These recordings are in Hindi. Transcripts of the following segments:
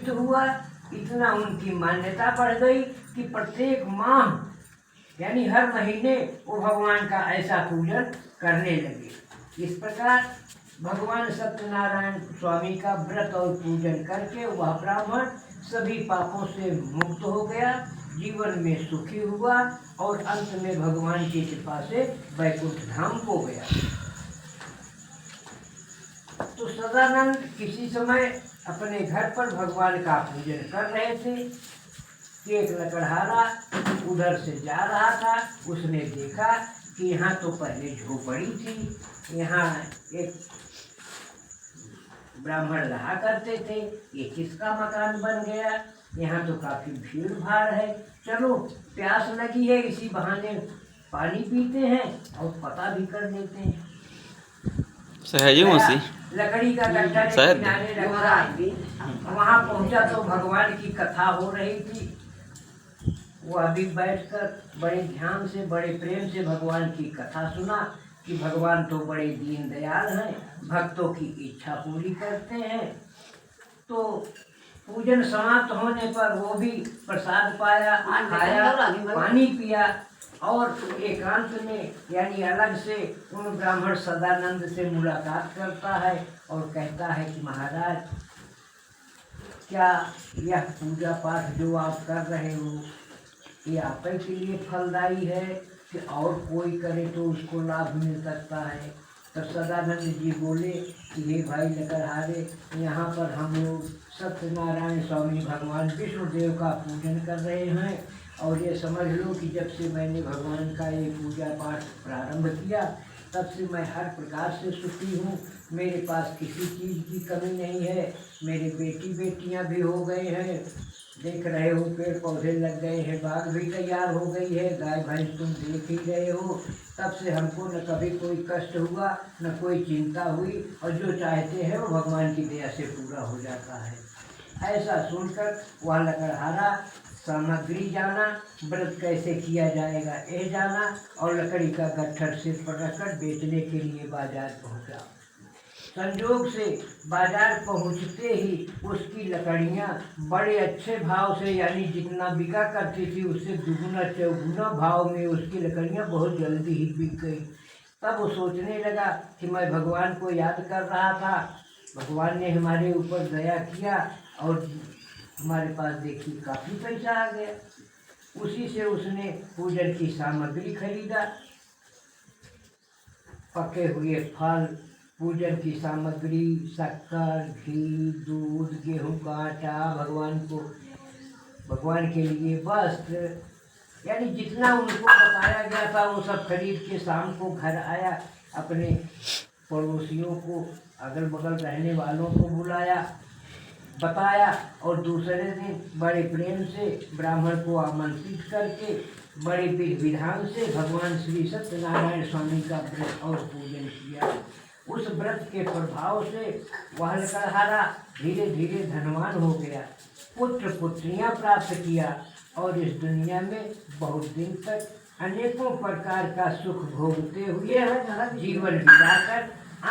हुआ, इतना उनकी मान्यता बढ़ गई कि प्रत्येक माह यानी हर महीने वो भगवान का ऐसा पूजन करने लगे। इस प्रकार भगवान सत्यनारायण स्वामी का व्रत और पूजन करके वह ब्राह्मण सभी पापों से मुक्त हो गया, जीवन में सुखी हुआ और अंत में भगवान की कृपा से वैकुंठ धाम को गया। तो सदानंद किसी समय अपने घर पर भगवान का पूजन कर रहे थे कि एक लकड़हारा उधर से जा रहा था। उसने देखा कि यहाँ तो पहले झोपड़ी थी, यहाँ एक ब्राह्मण रहा करते थे, ये किसका मकान बन गया? यहाँ तो काफी भीड़ भाड़ है, चलो प्यास लगी है, इसी बहाने पानी पीते हैं और पता भी कर लेते हैं। लकड़ी का गड्ढा किनारे रखा, वहाँ पहुँचा तो भगवान की कथा हो रही थी। वो अभी बैठकर बड़े ध्यान से बड़े प्रेम से भगवान की कथा सुना कि भगवान तो बड़े दीन दयाल हैं, भक्तों की इच्छा पूरी करते हैं। तो पूजन समाप्त होने पर वो भी प्रसाद पाया, खाया, पानी पिया और एकांत में यानी अलग से उन ब्राह्मण सदानंद से मुलाकात करता है और कहता है कि महाराज, क्या यह पूजा पाठ जो आप कर रहे हो ये आप के लिए फलदायी है कि और कोई करे तो उसको लाभ मिल सकता है? तब सदानंद जी बोले कि हे भाई लकड़हारे, यहाँ पर हम लोग सत्यनारायण स्वामी भगवान विष्णुदेव का पूजन कर रहे हैं और ये समझ लो कि जब से मैंने भगवान का ये पूजा पाठ प्रारंभ किया तब से मैं हर प्रकार से सुखी हूँ। मेरे पास किसी चीज़ की कमी नहीं है, मेरे बेटी बेटियाँ भी हो गए हैं, देख रहे हो पेड़ पौधे लग गए हैं, बाग भी तैयार हो गई है, गाय भैंस तुम देख ही रहे हो। तब से हमको न कभी कोई कष्ट हुआ न कोई चिंता हुई और जो चाहते हैं वो भगवान की दया से पूरा हो जाता है। ऐसा सुनकर वह लकड़हारा सामग्री जाना, व्रत कैसे किया जाएगा ये जाना और लकड़ी का गट्ठर सिर पर रखकर बेचने के लिए बाजार पहुंचा। संजोग से बाजार पहुंचते ही उसकी लकड़ियां बड़े अच्छे भाव से यानी जितना बिका करती थी उससे दुगुना चौगुना भाव में उसकी लकड़ियां बहुत जल्दी ही बिक गई। तब वो सोचने लगा कि मैं भगवान को याद कर रहा था, भगवान ने हमारे ऊपर दया किया और हमारे पास देखिए काफ़ी पैसा आ गया। उसी से उसने पूजन की सामग्री खरीदा, पके हुए फल, पूजन की सामग्री, शक्कर, घी, दूध, गेहूं का आटा, भगवान के लिए वस्त्र, यानी जितना उनको बताया गया था वो सब खरीद के शाम को घर आया। अपने पड़ोसियों को, अगल बगल रहने वालों को बुलाया, बताया और दूसरे दिन बड़े प्रेम से ब्राह्मण को आमंत्रित करके बड़े विधि विधान से भगवान श्री सत्यनारायण स्वामी का व्रत और पूजन किया। उस व्रत के प्रभाव से वह लकड़हारा धीरे धीरे धनवान हो गया, पुत्र पुत्रियां प्राप्त किया और इस दुनिया में बहुत दिन तक अनेकों प्रकार का सुख भोगते हुए जीवन बिताकर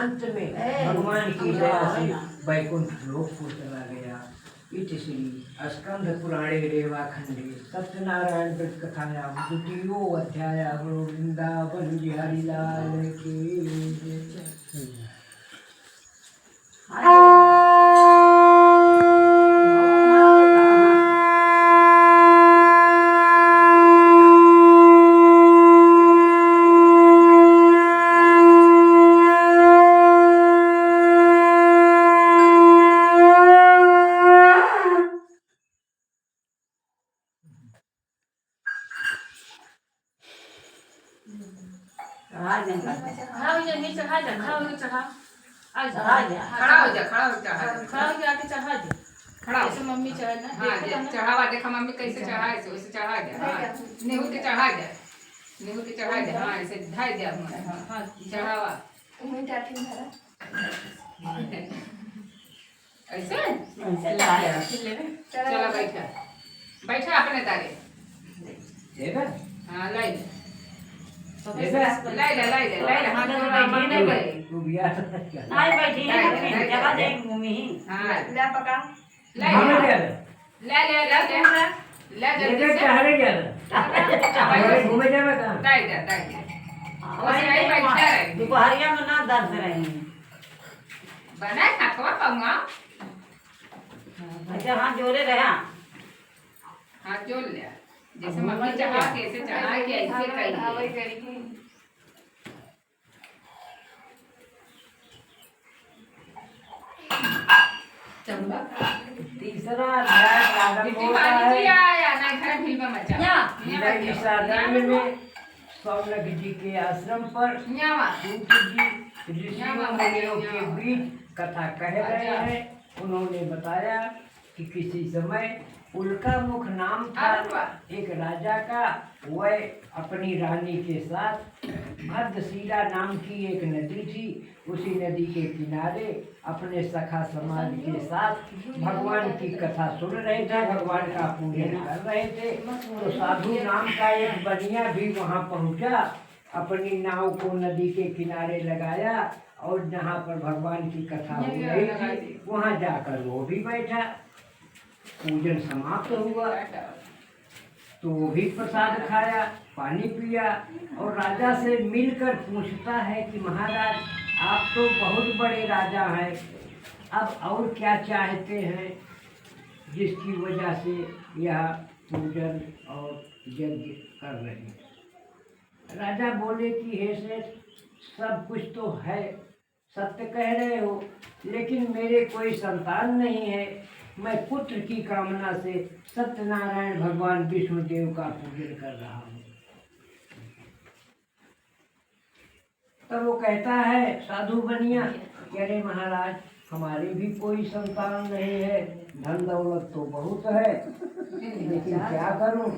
अंत में भगवान की दया से वैकुंठ लोक को चला गया। इति श्री स्कंद पुराणे रेवाखंडे सत्यनारायण व्रत कथायां द्वितीयो अध्याय। वृंदावन बिहारी लाल की मम्मी चढ़ावा देखा मम्मी कैसे चढ़ाए से वैसे चढ़ा दे। नेहू के चढ़ा दे, नेहू के चढ़ा दे। हाँ ऐसे ढाई दे चढ़ावा ऐसे चला बैठा बैठा अपने तारे। हाँ लाई लाई हाथ नहीं गए। नहीं बैठी है जगह दे मम्मी। हाँ ले पका हमें क्या है? ले ले ले ले ले जल्दी लेकर से टहले क्या है? हमारे घूमे जावे कहाँ? दाई दे वैसे आई बैठा रहे दोपहरिया में ना दर्द रही बना खतवा पाऊंगा अच्छा हाँ जोरे रहा हाथ जोड़ ले जैसे मम्मी चाहा कैसे चढ़ा के ऐसे करिए तीसरा अध्याय प्रारंभ कितनी होता पानी जी है आया ना घर ढीलवा मचा नैमिषारण्य में सौनक जी के आश्रम पर न्यावा सूत जी ऋषियों मुनियों के बीच कथा कह रहे हैं। उन्होंने बताया कि किसी समय उल्का मुख नाम था एक राजा का। वह अपनी रानी के साथ भद्रशिला नाम की एक नदी थी। उसी नदी के किनारे अपने सखा समाज के साथ भगवान की कथा सुन रहे थे, भगवान का पूजन कर रहे थे। तो साधु नाम का एक बनिया भी वहाँ पहुँचा, अपनी नाव को नदी के किनारे लगाया और जहाँ पर भगवान की कथा हो रही थी वहाँ जाकर वो भी बैठा। पूजन समाप्त हुआ तो वो भी प्रसाद खाया, पानी पिया और राजा से मिलकर पूछता है कि महाराज आप तो बहुत बड़े राजा हैं, अब और क्या चाहते हैं जिसकी वजह से यह पूजन और यज्ञ कर रहे हैं। राजा बोले कि हे श्रेष्ठ, सब कुछ तो है, सत्य कह रहे हो, लेकिन मेरे कोई संतान नहीं है। मैं पुत्र की कामना से सत्यनारायण भगवान विष्णुदेव का पूजन कर रहा हूँ। तब वो कहता है साधु बनिया, अरे महाराज हमारे भी कोई संतान नहीं है, धन दौलत तो बहुत है, लेकिन क्या करूँ।